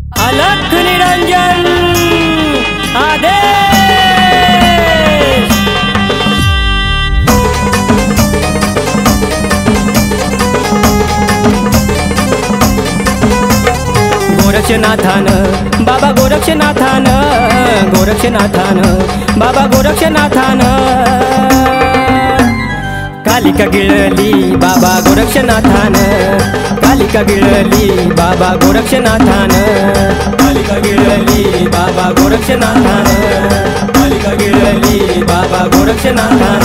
अलख निरंजन आदेश। गोरक्षनाथान बाबा गोरक्षनाथान, गोरक्षनाथान बाबा गोरक्षनाथान, कालिका गिळली बाबा गोरक्षनाथान, कालिका गिळली बाबा गोरक्षनाथान, कालिका गिळली बाबा गोरक्षनाथान, कालिका गिळली बाबा गोरक्षनाथान।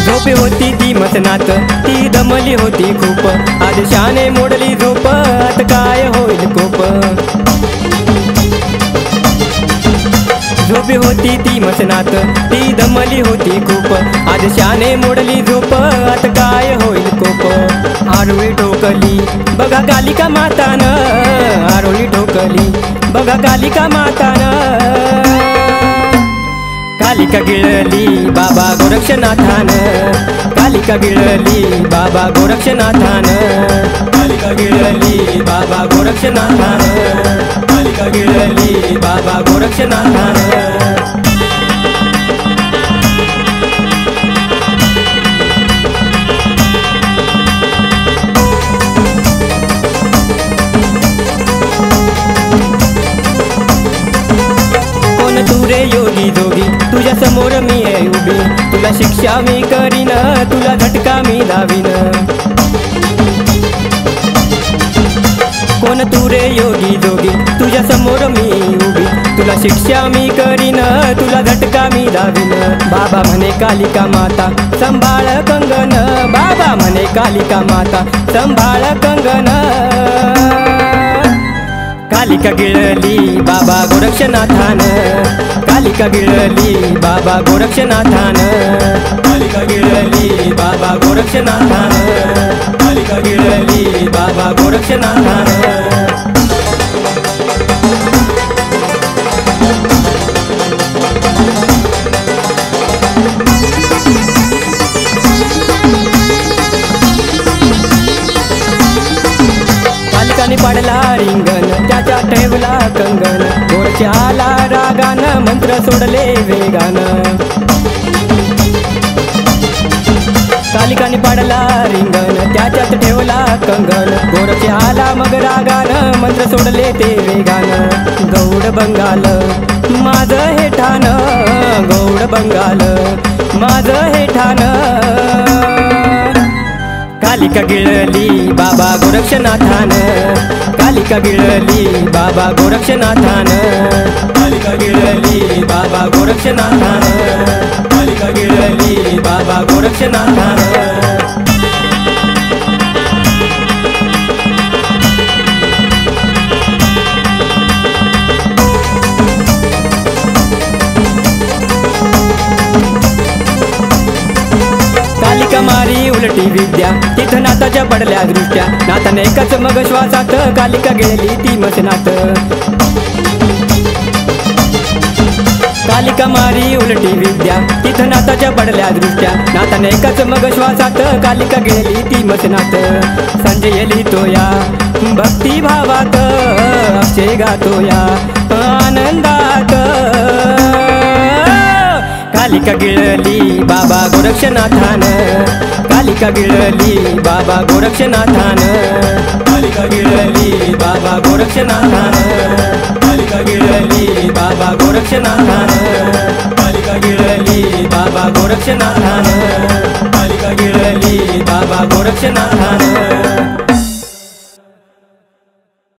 झोपे होती ती मसनात, ती दमली होती खूप, आदेशाने मोडली झोप, आता काय होईल कोप। झोपे होती ती मसनात, ती दमली होती खूप, आदेशाने मोडली झोप, आता काय होईल कोप। आरोळी ठोकली बघा कालिका मातान, आरोळी ठोकली बघा कालिका मातान, कालिका गिळली बाबा गोरक्षनाथान, कालिका गिळली बाबा गोरक्षनाथान, कालिका गिळली बाबा गोरक्षनाथान, कालिका गिळली बाबा गोरक्षनाथान। तुरे योगी जोगी तुझ्या समोर मी आहे उभी, तुला शिक्षा मी करीन, तुला झटका मी लावीन। कोण तुरे योगी जोगी तुझ्या समोर मी उभी, तुला शिक्षा मी करीन, तुला झटका मी लावीन। बाबा म्हणे कालिका माता संभाळ कंगन, बाबा म्हणे कालिका माता संभाळ कंगन, कालिका गिळली बाबा गोरक्षनाथान, कालिका गिळली बाबा गोरक्षनाथान, कालिका गिळली बाबा गोरक्षनाथान, कालिका गिळली बाबा गोरक्षनाथान। कालिकाने पाडला रिंगण, त्याच्या ठेवला कंगन, गोरच्या आला रागान, मंत्र सोडले वेगान। कालिकाने पाडला रिंगण, त्याच्यात ठेवला कंगन, गोरच्या आला मग रागान, मंत्र सोडले ते वेगान। गौड बंगाल माझं हे ठाण, गौड बंगाल माझं हे ठाण, कालिका गिळली बाबा गोरक्षनाथान, कालिका गिळली बाबा गोरक्षनाथान, कालिका गिळली बाबा गोरक्षनाथान, कालिका गिळली बाबा गोरक्षनाथान। कालिका मारी उलटी विद्या, तिथं नाथाच्या पडल्या दृष्ट्या, नाथाने एकच मग श्वासात कालिका गिळली ती मसनात। कालिका मारी उलटी विद्या, तिथं नाथाच्या पडल्या दृष्ट्या, नाथाने एकच मग श्वासात कालिका गिळली ती मसनात। संजय लिहितोया भक्ती भावात, अक्षय गातोया आनंदात, कालिका गिळली बाबा गोरक्षनाथान, कालिका गिळली बाबा गोरक्षनाथान, कालिका गिळली बाबा गोरक्षनाथान, कालिका गिळली बाबा गोरक्षनाथान, कालिका गिळली बाबा गोरक्षनाथान, कालिका गिळली बाबा गोरक्षनाथान।